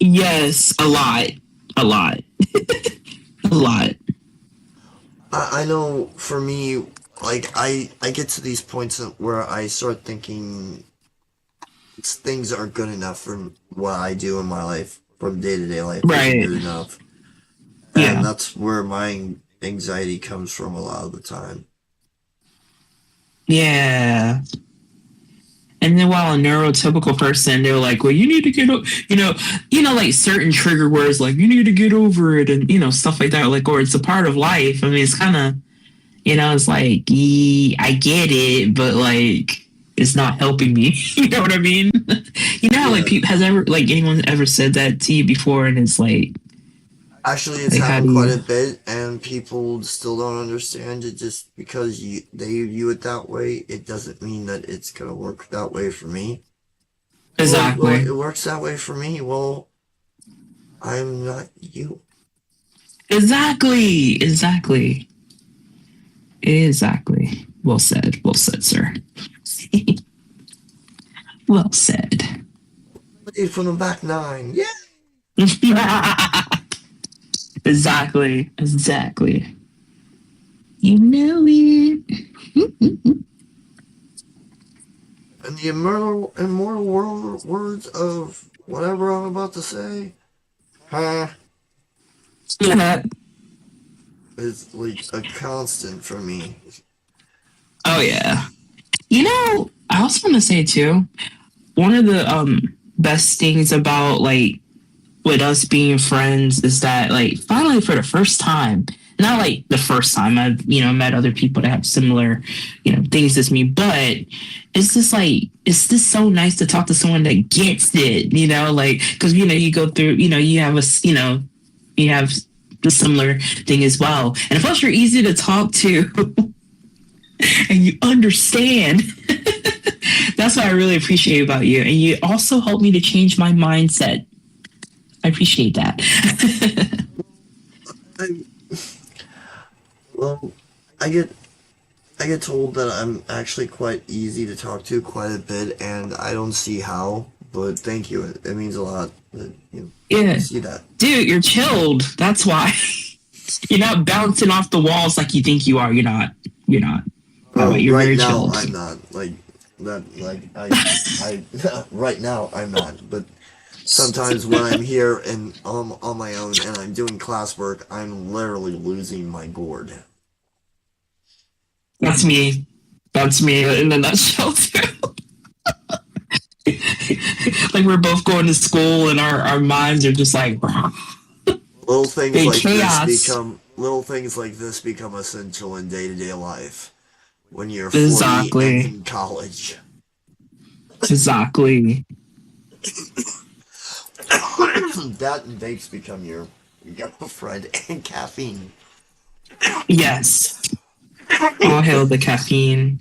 Yes, a lot, a lot, a lot. I know for me, like I get to these points where I start thinking things aren't good enough for what I do in my life from day to day life isn't Right. good enough, and Yeah. that's where my anxiety comes from a lot of the time. Yeah. And then while a neurotypical person, they're like, well, you need to get, you know, like certain trigger words, like you need to get over it, and you know, stuff like that, like, or it's a part of life. I mean, it's kind of, you know, it's like, I get it, but like, it's not helping me. You know what I mean? You know how like Yeah, people, has ever like anyone ever said that to you before, and it's actually, it's how happened do quite a you? bit, and people still don't understand it. Just because they view it that way, it doesn't mean that it's gonna work that way for me. Well, Exactly. it works that way for me. Well, I'm not you. Exactly. Exactly. Exactly. Well said. Well said, sir. Well said. Lead from the back nine. Yeah. Exactly. Exactly. You know it. And the immortal words of whatever I'm about to say, huh, Yeah. is like a constant for me. Oh yeah. You know, I also want to say too, one of the best things about like with us being friends is that like finally for the first time not like the first time I've, met other people that have similar, things as me, but it's just like, it's just so nice to talk to someone that gets it, like, because, you go through, you have you have the similar thing as well. And plus you're easy to talk to and you understand. That's what I really appreciate about you. And you also helped me to change my mindset. I appreciate that. Well, I get told that I'm actually quite easy to talk to quite a bit, and I don't see how. But thank you. It means a lot that Yeah. see that. Dude, you're chilled. That's why. You're not bouncing off the walls like you think you are. You're not. You're not. Oh, You're right very now chilled. I'm not like that. Like I right now I'm not. But sometimes when I'm here and on my own and I'm doing classwork, I'm literally losing my gourd. That's me. That's me in a nutshell, too. Like we're both going to school and our minds are just like Little things big like chaos. this become essential in day-to-day life when you're 40 and Exactly. in college. Exactly. That and vapes become your girlfriend and caffeine. Yes. All hail the caffeine.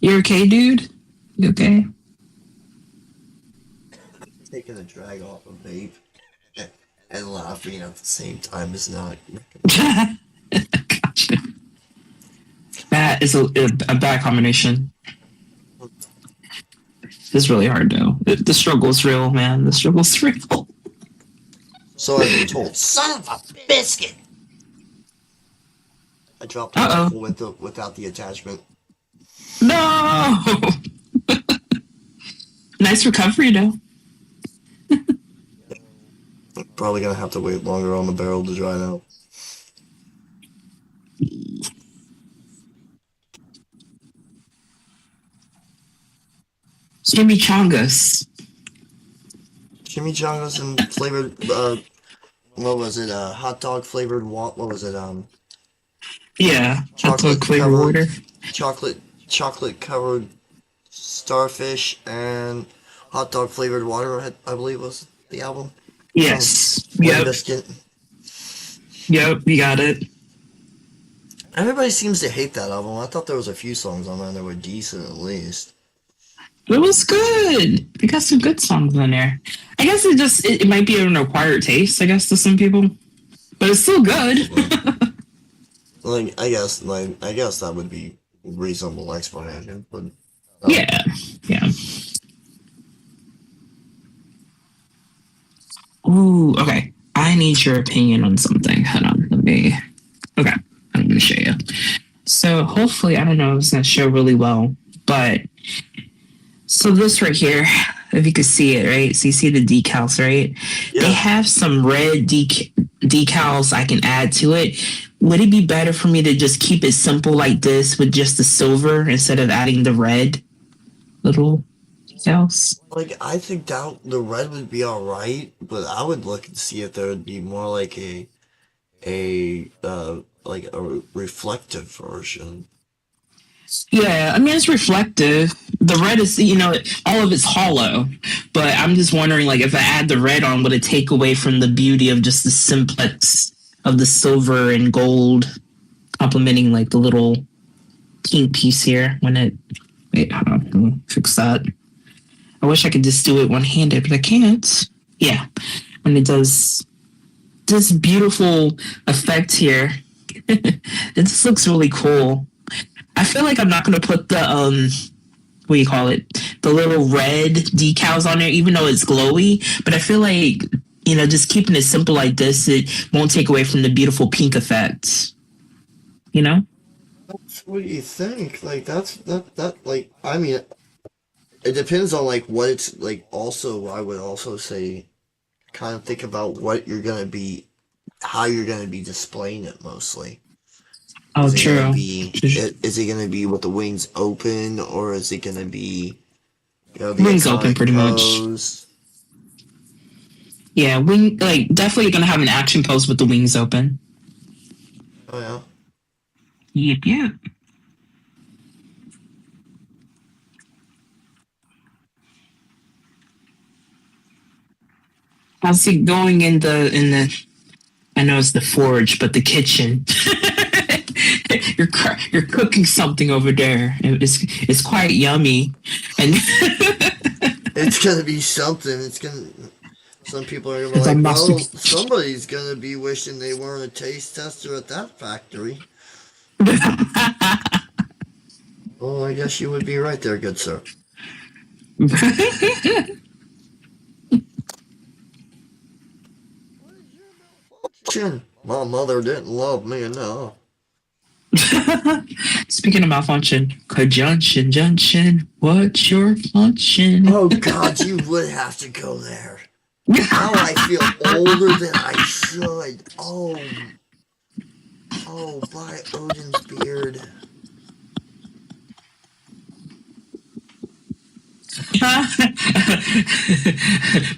You okay, dude? You okay? Taking a drag off a vape and laughing at the same time is not. Gotcha. That is a bad combination. It's really hard though. The struggle's real, man. The struggle's real. So I've been told. Son of a biscuit! I dropped the Uh-oh. rifle without the attachment. No. Nice recovery though. Probably gonna have to wait longer on the barrel to dry out. Chimichangas. Chimichangas and flavored, what was it? Hot dog flavored what was it? Yeah. Hot Chocolate dog flavor covered, water. chocolate covered starfish and hot dog flavored water. I believe was the album. Yes. Lemon biscuit. Yep. You got it. Everybody seems to hate that album. I thought there was a few songs on there that were decent at least. It was good. They got some good songs on there. I guess it might be an acquired taste, I guess, to some people. But it's still good. I guess that would be a reasonable explanation, but Yeah. Ooh, okay. I need your opinion on something. Hold on. Okay. I'm going to show you. So hopefully, I don't know if it's going to show really well, but so this right here, if you could see it, right? So you see the decals, right? Yeah. They have some red decals I can add to it. Would it be better for me to just keep it simple like this with just the silver instead of adding the red little decals? I think that the red would be all right, but I would look and see if there would be more like a reflective version. Yeah, I mean, it's reflective. The red is, all of it's hollow. But I'm just wondering, if I add the red on, would it take away from the beauty of just the simplex of the silver and gold complementing, the little pink piece here when it... Wait, hold on. Let me fix that. I wish I could just do it one-handed, but I can't. Yeah. When it does this beautiful effect here, it just looks really cool. I feel like I'm not going to put the, what do you call it? The little red decals on there, even though it's glowy. But I feel like, just keeping it simple like this, it won't take away from the beautiful pink effect. What do you think? I mean, it depends on, what it's, also, I would also say, kind of think about how you're going to be displaying it mostly. Oh, is it true. Is it going to be with the wings open, or is it going to be the wings open, pretty pose? much. Yeah, wing like definitely gonna have an action pose with the wings open. Oh yeah. Yep, yep. How's it going in the I know it's the forge, but the kitchen. You're cooking something over there. It's quite yummy, and It's gonna be something. It's gonna. Some people are gonna be it's a like, master. well, somebody's gonna be wishing they weren't a taste tester at that factory. Well, I guess you would be right there, good sir. Chin. My mother didn't love me enough. Speaking of malfunction, conjunction, junction. What's your function? Oh God, you would have to go there. Now I feel older than I should. Oh, by Odin's beard.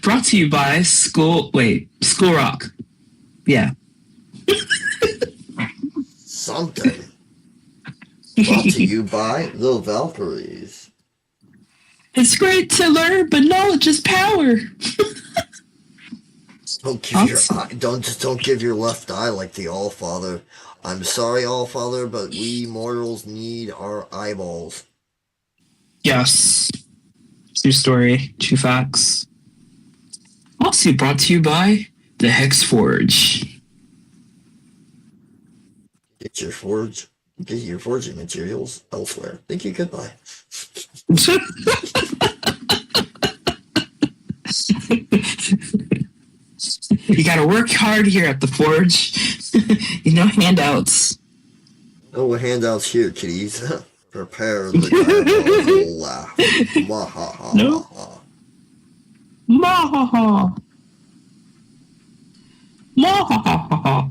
Brought to you by School Rock. Yeah. Something. Brought to you by the Valkyries. It's great to learn, but knowledge is power. Don't give your eye, don't give your left eye like the Allfather. I'm sorry, Allfather, but we mortals need our eyeballs. Yes. True story. True facts. Also brought to you by the Hex Forge. Get your forging materials elsewhere. Thank you, goodbye. You gotta work hard here at the Forge. Handouts. No handouts here, kiddies. Prepare the diabolical laugh. Mahaha. No. Mahaha. Mahaha.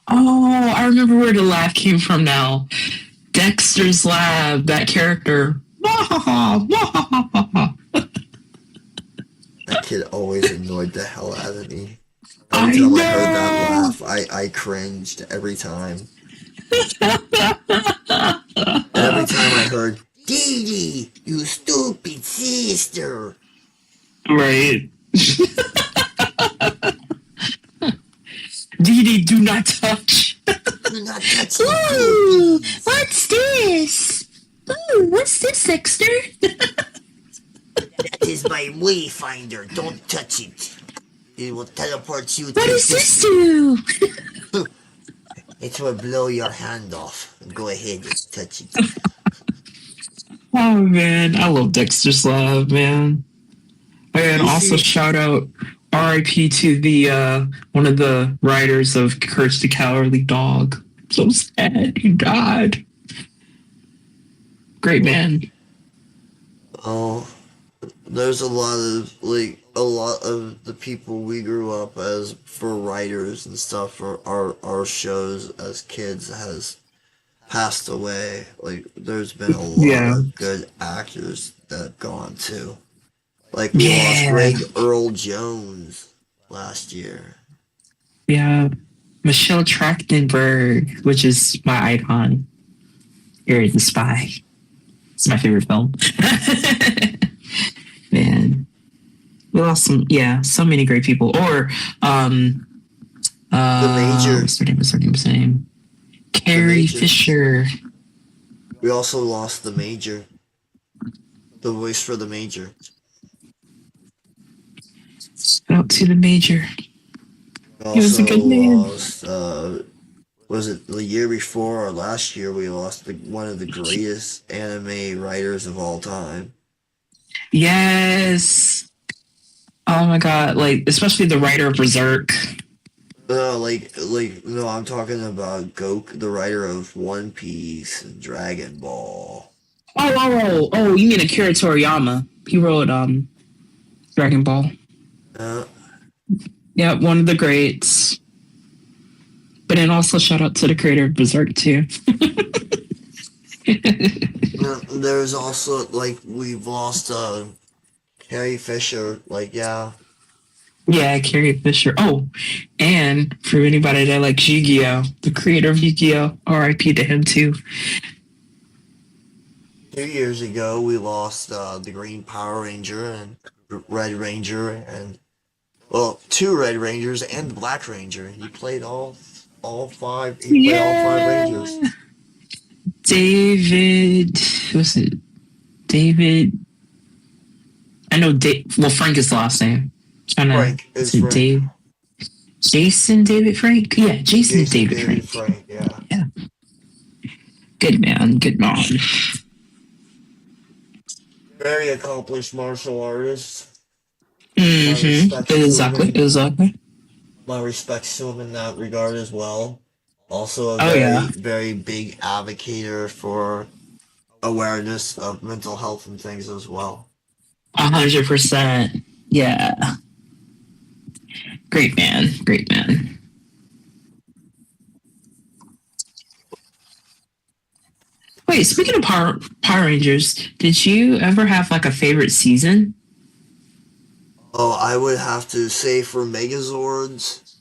Oh, I remember where the laugh came from now. Dexter's Lab, that character. Mahaha. Mahaha. That kid always annoyed the hell out of me. I Every time know. I heard that laugh, I cringed every time. And every time I heard, Dee Dee, you stupid sister. Right. Dee Dee, do not touch. Do not touch Ooh, the cookies. what's this? Ooh, what's this, Dexter? That is my wayfinder. Don't touch it. It will teleport you to What does this do? It will blow your hand off. Go ahead and touch it. Oh man, I love Dexter's Lab, man. And also shout out R.I.P. to the one of the writers of Courage the Cowardly Dog. So sad he died. Great man. Oh, there's a lot of the people we grew up as for writers and stuff for our shows as kids has passed away. Like there's been a lot of good actors that have gone too. Like we lost Greg Earl Jones last year. Yeah. Michelle Trachtenberg, which is my icon. Harry the Spy. It's my favorite film. Man. We lost so many great people. Or the Major. What's her name? Carrie Fisher. We also lost the Major. The voice for the Major. Shout out to the Major. He was a good man. Lost, was it the year before or last year we lost one of the greatest anime writers of all time. Yes. Oh my god, like especially the writer of Berserk. No, I'm talking about Goku, the writer of One Piece and Dragon Ball. Oh, you mean Akira Toriyama. He wrote Dragon Ball. Yeah, one of the greats. But then also shout out to the creator of Berserk too. There's also like we've lost Carrie Fisher. Like yeah, Yeah, Carrie Fisher. Oh, and for anybody that likes Yu-Gi-Oh, the creator of Yu-Gi-Oh, R.I.P. to him too. 2 years ago we lost the Green Power Ranger and Red Ranger and well, two Red Rangers and the Black Ranger. He played all five. He played all five Rangers. Yeah, David. What's it? David. I know. Well, Frank is the last name. Trying to. Frank Is is it Frank. Dave? Jason David Frank? Yeah, Jason Jason David David Frank. Frank. Yeah. Yeah, good man. Good man. Very accomplished martial artist. My Mm-hmm. respects to him. Exactly. Exactly. My respects to him in that regard as well. Also, a Oh yeah. very big advocator for awareness of mental health and things as well. 100%. Yeah. Great man. Great man. Wait, speaking of Power Rangers, did you ever have like a favorite season? Oh, I would have to say for Megazords,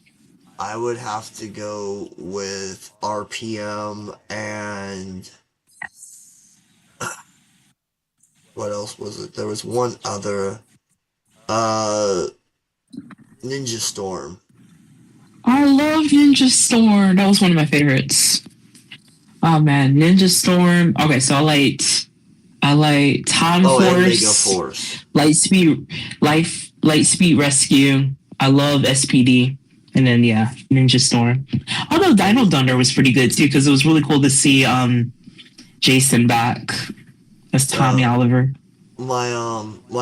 I would have to go with RPM and what else was it? There was one other, uh, Ninja Storm. I love Ninja Storm. That was one of my favorites. Oh man, Ninja Storm. Okay, so I like Time Oh, and Mega Force, Force. Light Speed Rescue. I love SPD, and then yeah, Ninja Storm. Although Dino Thunder was pretty good too, because it was really cool to see Jason back as Tommy Uh, Oliver. my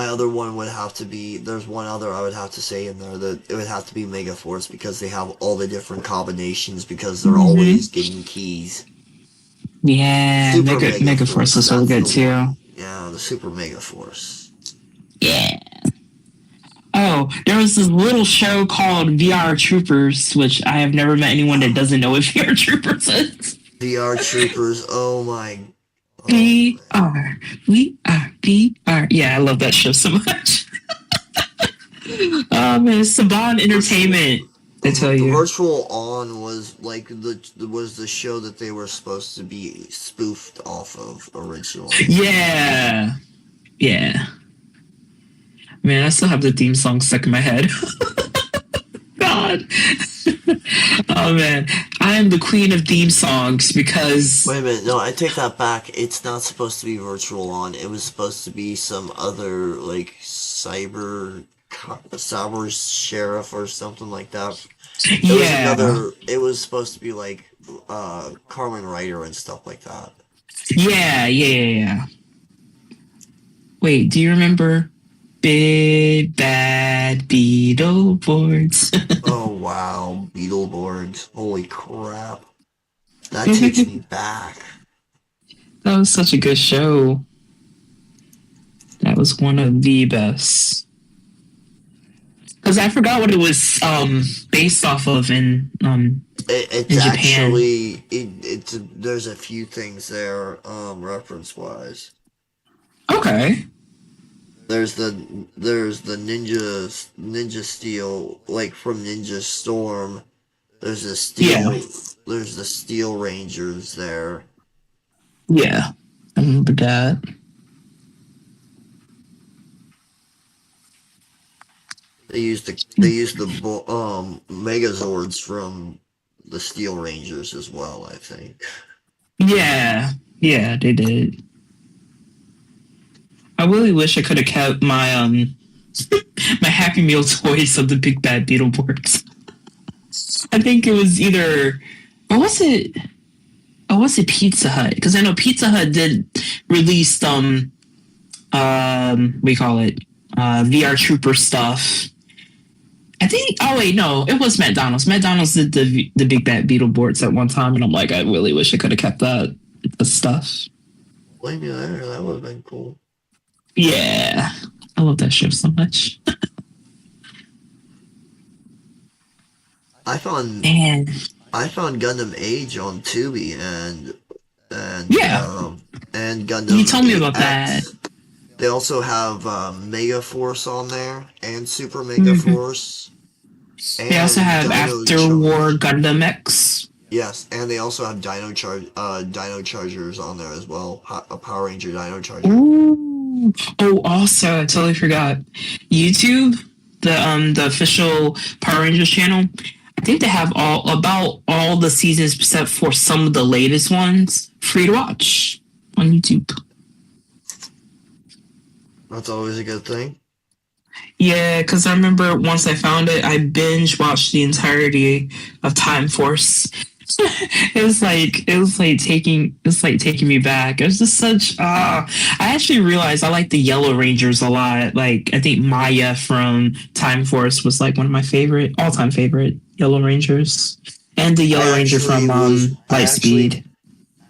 other one would have to be there's one other I would have to say in there that it would have to be Mega Force because they have all the different combinations because they're Mm-hmm. always getting keys. Yeah, Super Mega Mega Force Force, was really that's good the too. one. Yeah, the Super Mega Force. Yeah. Oh, there was this little show called VR Troopers, which I have never met anyone that doesn't know what VR Troopers is. VR Troopers, oh my oh VR, we are VR. Yeah, I love that show so much. Man, Saban Virtual Entertainment. I tell you. Virtual On was like the show that they were supposed to be spoofed off of originally. Yeah, yeah. Man, I still have the theme song stuck in my head. God. Oh man, I am the queen of theme songs because Wait a minute, no, I take that back. It's not supposed to be Virtual On. It was supposed to be some other like cyber sheriff or something like that. It was yeah, another. It was supposed to be like Carmen Ryder and stuff like that. yeah. Wait, do you remember Big Bad Beetle Boards? Oh wow, Beetleborgs! Holy crap! That takes me back. That was such a good show. That was one of the best. Because I forgot what it was based off of It's in Japan. actually it's there's a few things there reference wise. Okay. There's the ninja steel like from Ninja Storm. There's the Yeah. steel rangers there. Yeah. I remember that. They used the Megazords from the Steel Rangers as well, I think. Yeah. Yeah, they did. I really wish I could have kept my my Happy Meal toys of the Big Bad Beetleborgs. I think it was either or was it Pizza Hut? Because I know Pizza Hut did release we call it VR Trooper stuff. I think. Oh wait, no, it was McDonald's. McDonald's did the Big Bad Beetleborgs at one time, and I'm like, I really wish I could have kept the stuff. Blame you there, that would have been cool. Yeah, I love that show so much. I found And I found Gundam Age on Tubi and yeah, and You Gundam told me about that. 8X. They also have Mega Force on there, and Super Mega Hmm. Force, They also and have Dino After War Charge. Gundam X. Yes, and they also have Dino Chargers on there as well. A Power Ranger Dino Charger. Ooh. Oh, also, I totally forgot. YouTube, the official Power Rangers channel. I think they have all the seasons except for some of the latest ones free to watch on YouTube. That's always a good thing. Yeah, because I remember once I found it, I binge watched the entirety of Time Force. It was like taking me back. It was just such I actually realized I like the Yellow Rangers a lot. Like I think Maya from Time Force was like one of my favorite all time favorite Yellow Rangers. And the I Yellow Ranger actually from was. Lightspeed.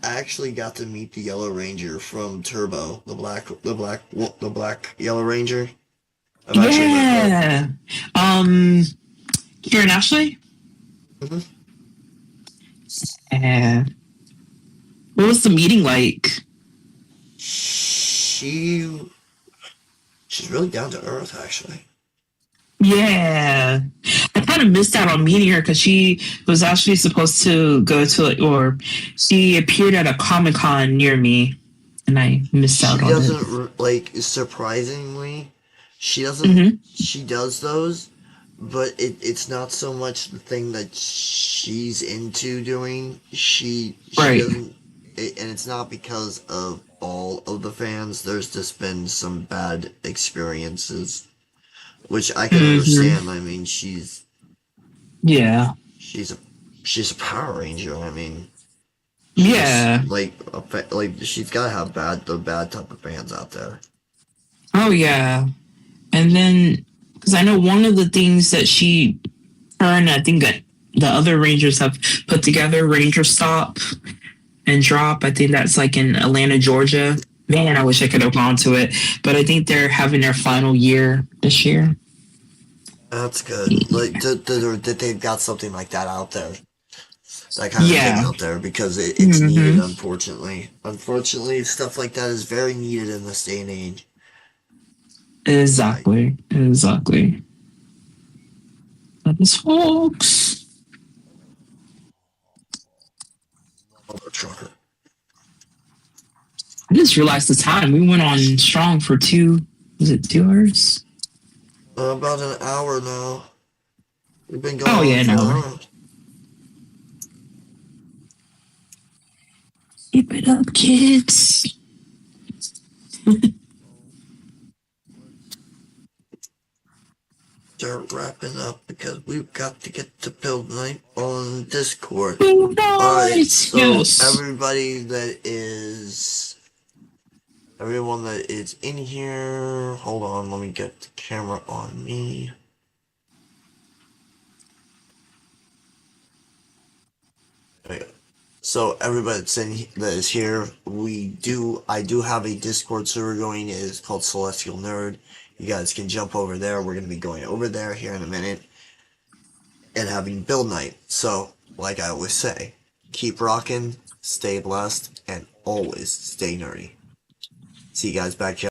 I actually got to meet the Yellow Ranger from Turbo, the black Yellow Ranger. I've actually met her. Yeah. Um Kieran Ashley? Hmm. Yeah. What was the meeting like? She she's really down to earth, actually. Yeah. I kind of missed out on meeting her because she was actually supposed to go to, or she appeared at a Comic Con near me, and I missed She out on it. doesn't like surprisingly. She doesn't. Hmm. She does those, but it's not so much the thing that she's into doing. She Right. doesn't, and it's not because of all of the fans. There's just been some bad experiences, which I can Hmm. understand. I mean, Yeah. she's a she's a Power Ranger. I mean, she's Yeah. like like she's gotta have the bad type of fans out there. Oh, yeah. And then, because I know one of the things that her and I think that the other Rangers have put together, Ranger Stop and Drop. I think that's like in Atlanta, Georgia. Man, I wish I could have gone to it, but I think they're having their final year this year. That's good. Like that they've got something like that out there, that kind of thing Yeah. out there, because it's needed. Hmm. Unfortunately, stuff like that is very needed in this day and age. Like, Exactly. Exactly. That is folks. mother trucker. I just realized the time. We went on strong for was it 2 hours? About an hour now. We've been going Oh, on yeah, an for an hour. hour. Keep it up, kids. Start wrapping up because we've got to get to build night on Discord. Good Alright, night. so Yes. everyone that is in here, hold on, let me get the camera on me. There we go. So everybody that is here, I do have a Discord server going. It is called Celestial Nerd. You guys can jump over there. We're going to be going over there here in a minute and having build night. So, like I always say, keep rocking, stay blessed, and always stay nerdy. See you guys back here.